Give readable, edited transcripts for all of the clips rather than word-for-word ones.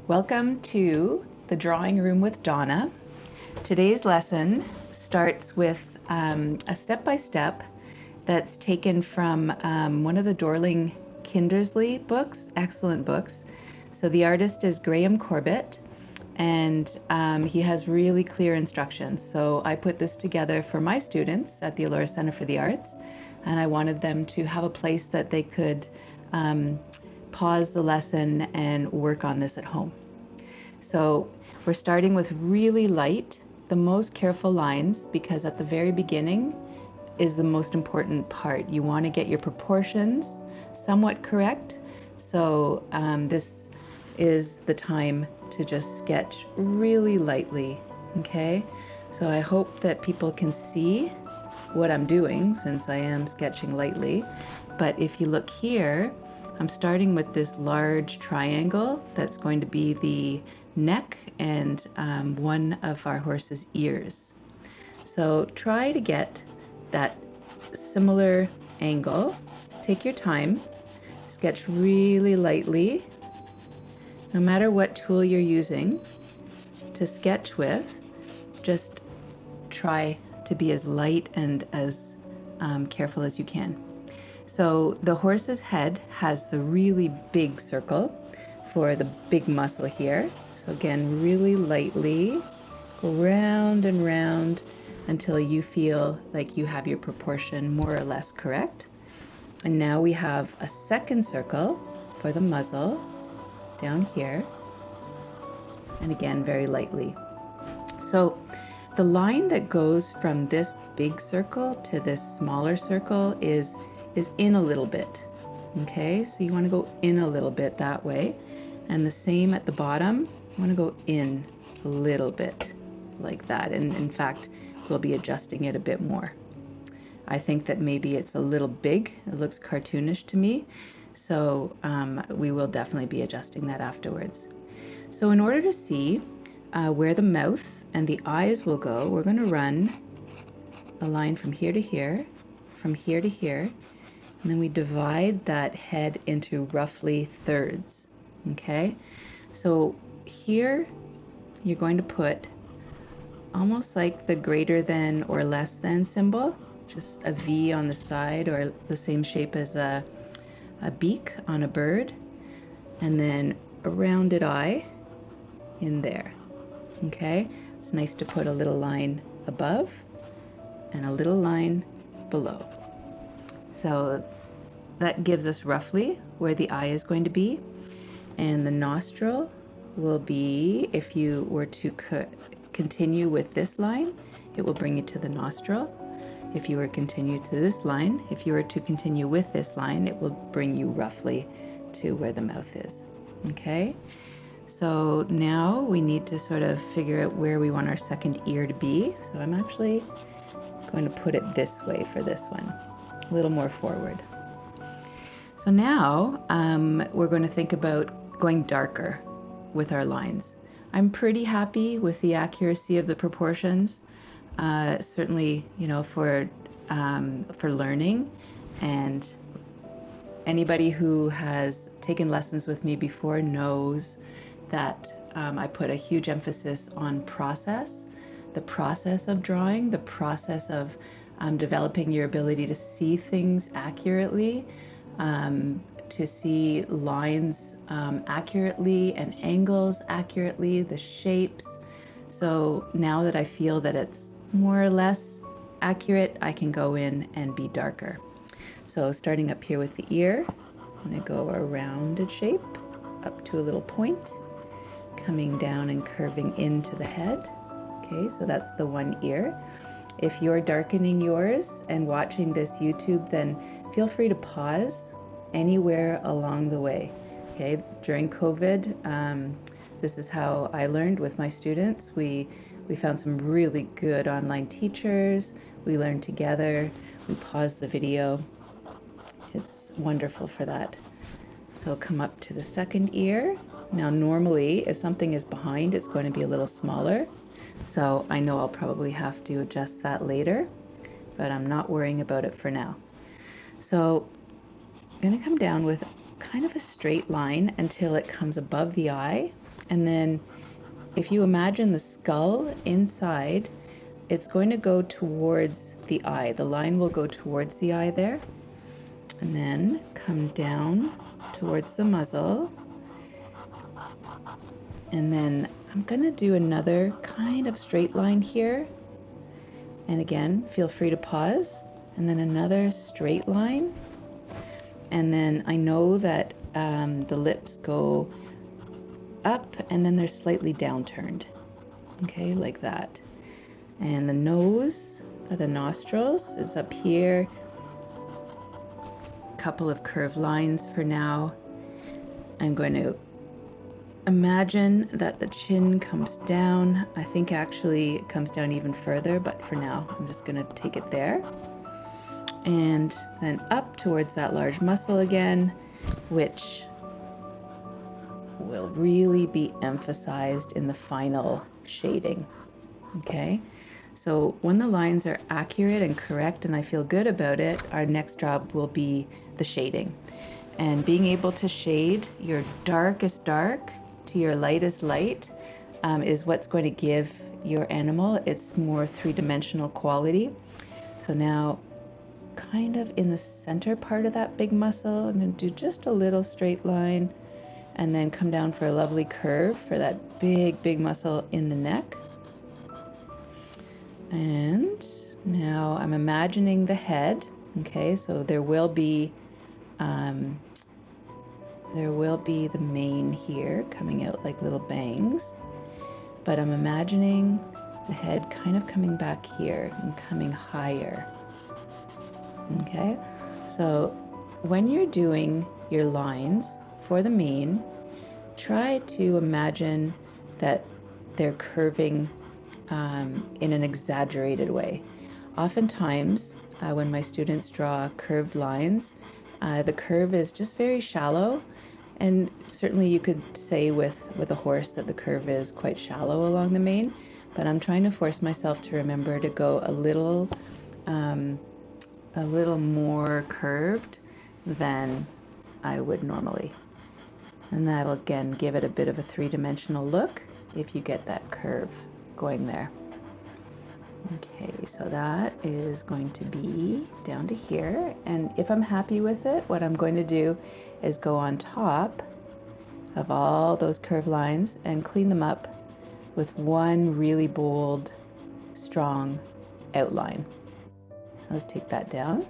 Welcome to the Drawing Room with Donna. Today's lesson starts with a step-by-step that's taken from one of the Dorling Kindersley books, excellent books. So the artist is Graham Corbett, and he has really clear instructions. So I put this together for my students at the Elora Center for the Arts, and I wanted them to have a place that they could pause the lesson and work on this at home. So we're starting with really light, the most careful lines, because at the very beginning is the most important part. You want to get your proportions somewhat correct. So this is the time to just sketch really lightly, okay? So I hope that people can see what I'm doing since I am sketching lightly. But if you look here, I'm starting with this large triangle that's going to be the neck and one of our horse's ears. So try to get that similar angle. Take your time, sketch really lightly. No matter what tool you're using to sketch with, just try to be as light and as careful as you can. So the horse's head has the really big circle for the big muscle here. So again, really lightly, go round and round until you feel like you have your proportion more or less correct. And now we have a second circle for the muzzle down here. And again, very lightly. So the line that goes from this big circle to this smaller circle is in a little bit. Okay, so you want to go in a little bit that way. And the same at the bottom, you want to go in a little bit like that. And in fact, we'll be adjusting it a bit more. I think that maybe it's a little big. It looks cartoonish to me. So we will definitely be adjusting that afterwards. So in order to see where the mouth and the eyes will go, we're going to run a line from here to here, from here to here, and then we divide that head into roughly thirds. Okay, so here you're going to put almost like the greater than or less than symbol, just a V on the side or the same shape as a beak on a bird, and then a rounded eye in there. Okay, it's nice to put a little line above and a little line below. So that gives us roughly where the eye is going to be. And the nostril will be, if you were to continue with this line, it will bring you to the nostril. If you were to continue to this line, if you were to continue with this line, it will bring you roughly to where the mouth is. Okay, so now we need to sort of figure out where we want our second ear to be. So I'm actually going to put it this way for this one, a little more forward. So now we're going to think about going darker with our lines. I'm pretty happy with the accuracy of the proportions, certainly, you know, for learning, and anybody who has taken lessons with me before knows that I put a huge emphasis on process, the process of drawing, the process of developing your ability to see things accurately, to see lines accurately and angles accurately, the shapes. So now that I feel that it's more or less accurate, I can go in and be darker. So starting up here with the ear, I'm going to go a rounded shape up to a little point, coming down and curving into the head. Okay, so that's the one ear. If you're darkening yours and watching this YouTube, then feel free to pause anywhere along the way. Okay, during COVID, this is how I learned with my students. We found some really good online teachers. We learned together. We paused the video. It's wonderful for that. So come up to the second ear. Now normally if something is behind, it's going to be a little smaller. So I know I'll probably have to adjust that later, but I'm not worrying about it for now. So I'm going to come down with kind of a straight line until it comes above the eye, And then if you imagine the skull inside, it's going to go towards the eye. The line will go towards the eye there, and then come down towards the muzzle. And then I'm going to do another kind of straight line here. And again, feel free to pause. And then another straight line. And then I know that the lips go up and then they're slightly downturned. Okay, like that. And the nose, or the nostrils, is up here. A couple of curved lines for now. I'm going to imagine that the chin comes down. I think actually it comes down even further, but for now I'm just going to take it there. And then up towards that large muscle again, which will really be emphasized in the final shading. Okay, so when the lines are accurate and correct and I feel good about it, our next job will be the shading. And being able to shade your darkest dark to your lightest light is what's going to give your animal its more three-dimensional quality. So now, kind of in the center part of that big muscle, I'm going to do just a little straight line and then come down for a lovely curve for that big muscle in the neck. And now I'm imagining the head. Okay, so there will be the mane here coming out like little bangs, but I'm imagining the head kind of coming back here and coming higher. Okay, so when you're doing your lines for the mane, try to imagine that they're curving in an exaggerated way. Oftentimes, when my students draw curved lines, the curve is just very shallow, and certainly you could say with a horse that the curve is quite shallow along the mane, but I'm trying to force myself to remember to go a little more curved than I would normally. And that'll again give it a bit of a three-dimensional look if you get that curve going there. Okay, so that is going to be down to here, and if I'm happy with it, what I'm going to do is go on top of all those curved lines and clean them up with one really bold, strong outline. Let's take that down.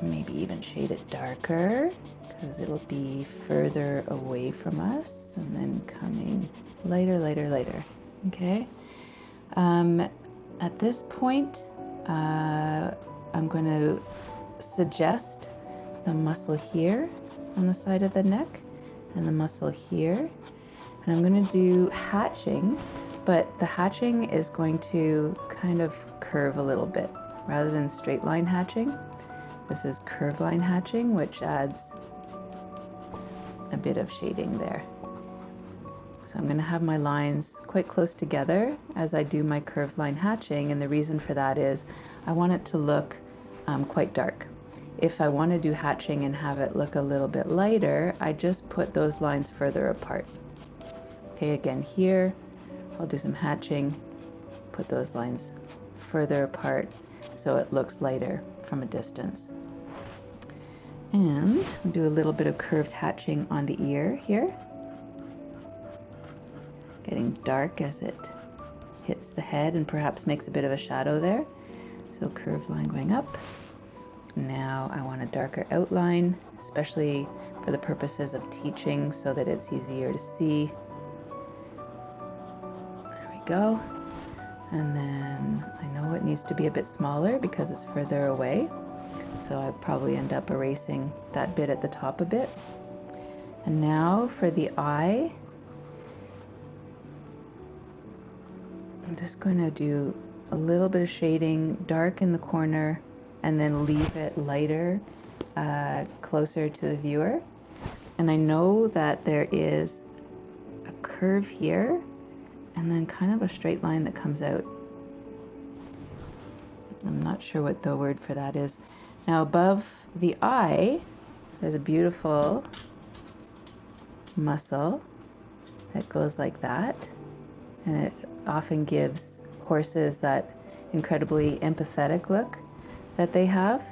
Maybe even shade it darker because it'll be further away from us, and then coming lighter. Okay. At this point, I'm going to suggest the muscle here on the side of the neck and the muscle here. And I'm going to do hatching, but the hatching is going to kind of curve a little bit rather than straight line hatching. This is curve line hatching, which adds a bit of shading there. So I'm going to have my lines quite close together as I do my curved line hatching, and the reason for that is I want it to look quite dark. If I want to do hatching and have it look a little bit lighter, I just put those lines further apart. Okay, again here, I'll do some hatching, put those lines further apart so it looks lighter from a distance. And do a little bit of curved hatching on the ear here. Getting dark as it hits the head and perhaps makes a bit of a shadow there. So curved line going up. Now I want a darker outline, especially for the purposes of teaching so that it's easier to see. There we go. And then I know it needs to be a bit smaller because it's further away. So I probably end up erasing that bit at the top a bit. And now for the eye, I'm just going to do a little bit of shading, dark in the corner, and then leave it lighter, closer to the viewer. And I know that there is a curve here, and then kind of a straight line that comes out. I'm not sure what the word for that is. Now above the eye, there's a beautiful muscle that goes like that, and it often gives horses that incredibly empathetic look that they have.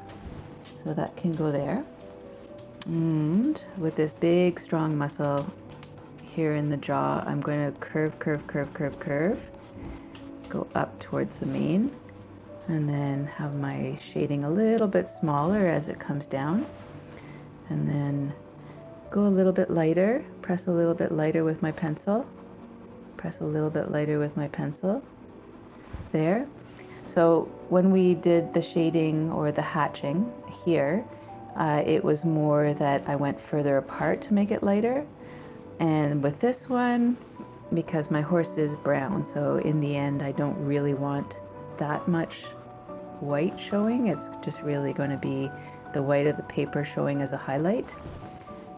So that can go there. And with this big strong muscle here in the jaw, I'm going to curve, go up towards the mane, and then have my shading a little bit smaller as it comes down, and then go a little bit lighter, press a little bit lighter with my pencil, press a little bit lighter with my pencil there. So when we did the shading or the hatching here, it was more that I went further apart to make it lighter. And with this one, because my horse is brown, so in the end I don't really want that much white showing. It's just really going to be the white of the paper showing as a highlight.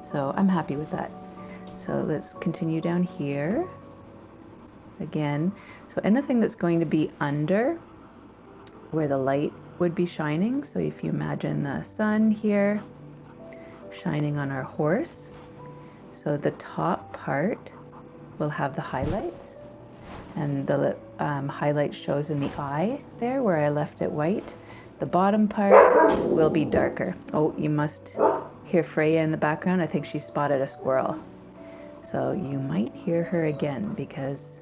So I'm happy with that. So let's continue down here again. So anything that's going to be under where the light would be shining. So if you imagine the sun here shining on our horse, so the top part will have the highlights, and the highlight shows in the eye there where I left it white. The bottom part will be darker. Oh, you must hear Freya in the background. I think she spotted a squirrel. So you might hear her again because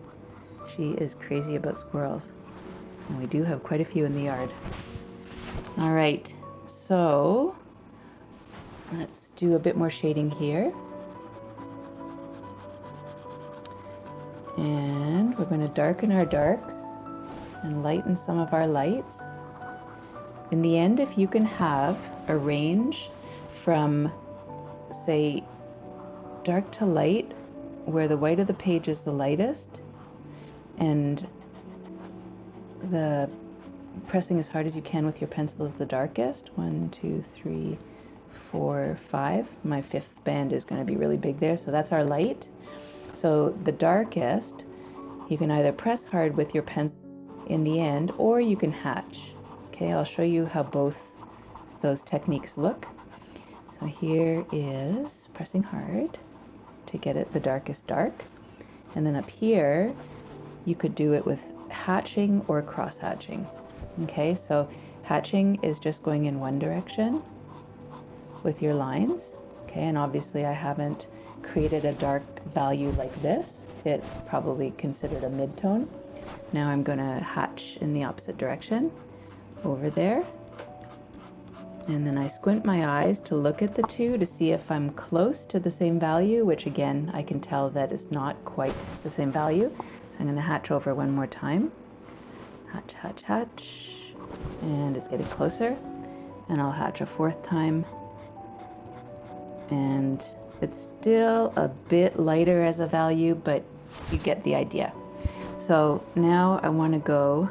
she is crazy about squirrels. And we do have quite a few in the yard. All right, so let's do a bit more shading here. And we're going to darken our darks and lighten some of our lights. In the end, if you can have a range from, say, dark to light, where the white of the page is the lightest, and the pressing as hard as you can with your pencil is the darkest. 1, 2, 3, 4, 5. My fifth band is going to be really big there, so that's our light. So the darkest, you can either press hard with your pen in the end, or you can hatch. Okay, I'll show you how both those techniques look. So here is pressing hard to get it the darkest dark. And then up here, you could do it with hatching or cross hatching. Okay, so hatching is just going in one direction with your lines. Okay, and obviously I haven't created a dark value like this. It's probably considered a mid-tone. Now I'm going to hatch in the opposite direction over there. And then I squint my eyes to look at the two to see if I'm close to the same value, which again, I can tell that it's not quite the same value. So I'm going to hatch over one more time. Hatch, hatch, hatch. And it's getting closer. And I'll hatch a fourth time. And it's still a bit lighter as a value, but you get the idea. So now I want to go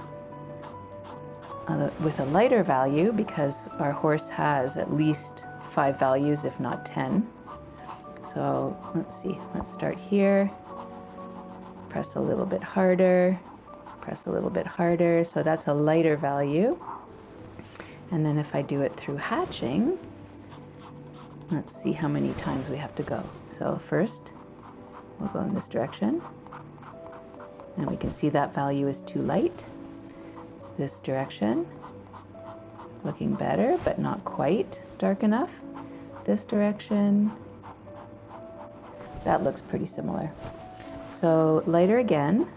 with a lighter value, because our horse has at least 5 values, if not 10. So let's see, let's start here. Press a little bit harder, press a little bit harder. So that's a lighter value. And then if I do it through hatching, let's see how many times we have to go. So first, we'll go in this direction. And we can see that value is too light. This direction, looking better, but not quite dark enough. This direction, that looks pretty similar. So lighter again.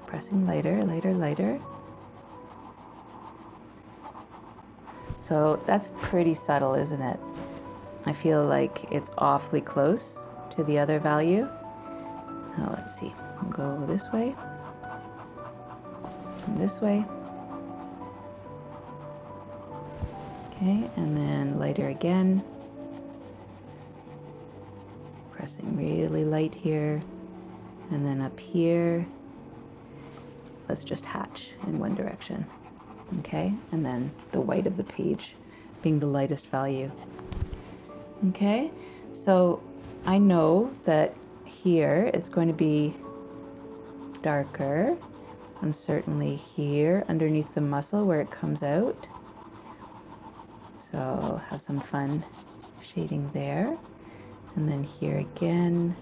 Pressing lighter, lighter, lighter. So that's pretty subtle, isn't it? I feel like it's awfully close to the other value. Now let's see, we'll go this way, and this way. Okay, and then lighter again. Pressing really light here, and then up here, let's just hatch in one direction. Okay, and then the white of the page being the lightest value. Okay, so I know that here it's going to be darker, and certainly here underneath the muscle where it comes out. So have some fun shading there. And then here again.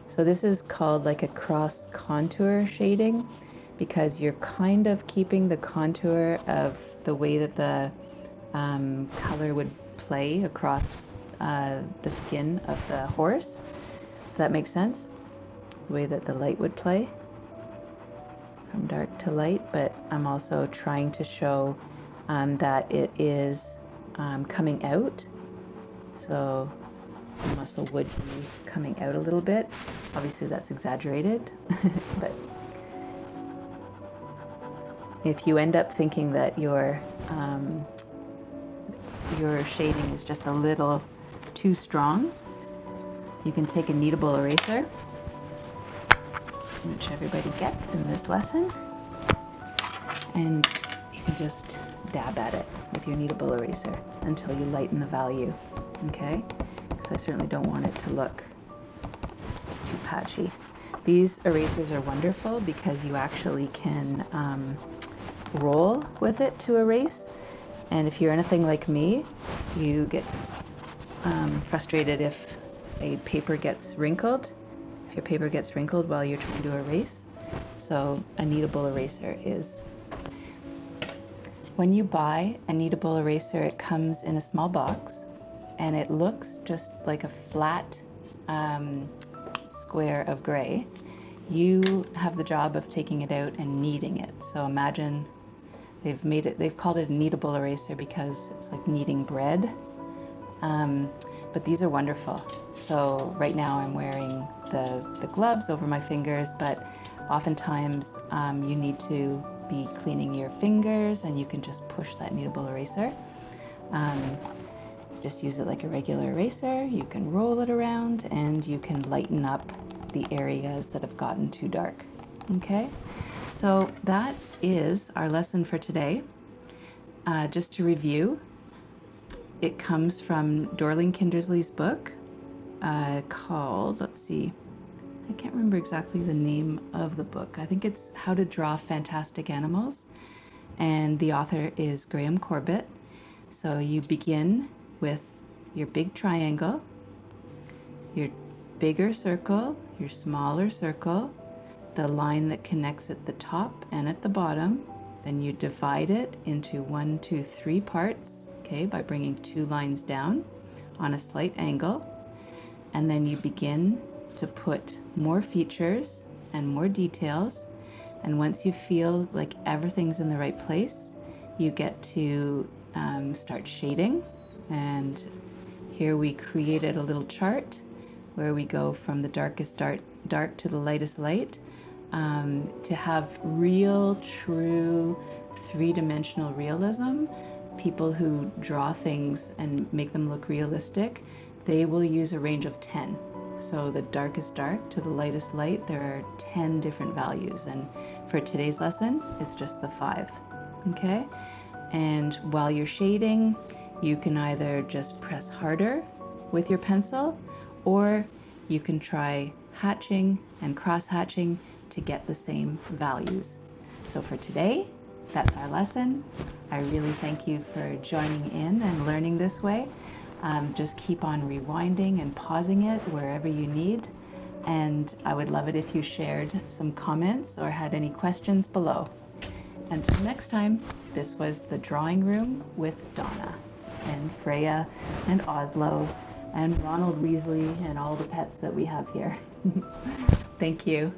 So this is called like a cross contour shading because you're kind of keeping the contour of the way that the color would play across the skin of the horse. If that makes sense? The way that the light would play from dark to light, but I'm also trying to show that it is coming out. So the muscle would be coming out a little bit. Obviously that's exaggerated, but if you end up thinking that your shading is just a little too strong, you can take a kneadable eraser, which everybody gets in this lesson, and you can just dab at it with your kneadable eraser until you lighten the value, okay? Because I certainly don't want it to look too patchy. These erasers are wonderful because you actually can roll with it to erase, and if you're anything like me, you get frustrated if a paper gets wrinkled, if your paper gets wrinkled while you're trying to erase. So a kneadable eraser is. When you buy a kneadable eraser, it comes in a small box and it looks just like a flat square of gray. You have the job of taking it out and kneading it. So imagine they've called it a kneadable eraser because it's like kneading bread. But these are wonderful. So right now I'm wearing the gloves over my fingers, but oftentimes you need to be cleaning your fingers and you can just push that kneadable eraser. Just use it like a regular eraser. You can roll it around and you can lighten up the areas that have gotten too dark. Okay, so that is our lesson for today. Just to review, it comes from Dorling Kindersley's book called, let's see, I can't remember exactly the name of the book. I think it's How to Draw Fantastic Animals, and the author is Graham Corbett. So you begin with your big triangle, your bigger circle, your smaller circle, the line that connects at the top and at the bottom. Then you divide it into 1, 2, 3 parts, okay, by bringing 2 lines down on a slight angle. And then you begin to put more features and more details. And once you feel like everything's in the right place, you get to start shading. And here we created a little chart where we go from the darkest dark to the lightest light, to have real, true, 3-dimensional realism. People who draw things and make them look realistic, they will use a range of 10. So the darkest dark to the lightest light, there are 10 different values. And for today's lesson, it's just the 5. Okay? And while you're shading, you can either just press harder with your pencil, or you can try hatching and cross hatching to get the same values. So for today, that's our lesson. I really thank you for joining in and learning this way. Just keep on rewinding and pausing it wherever you need. And I would love it if you shared some comments or had any questions below. Until next time, this was The Drawing Room with Donna and Freya and Oslo and Ronald Weasley and all the pets that we have here. Thank you.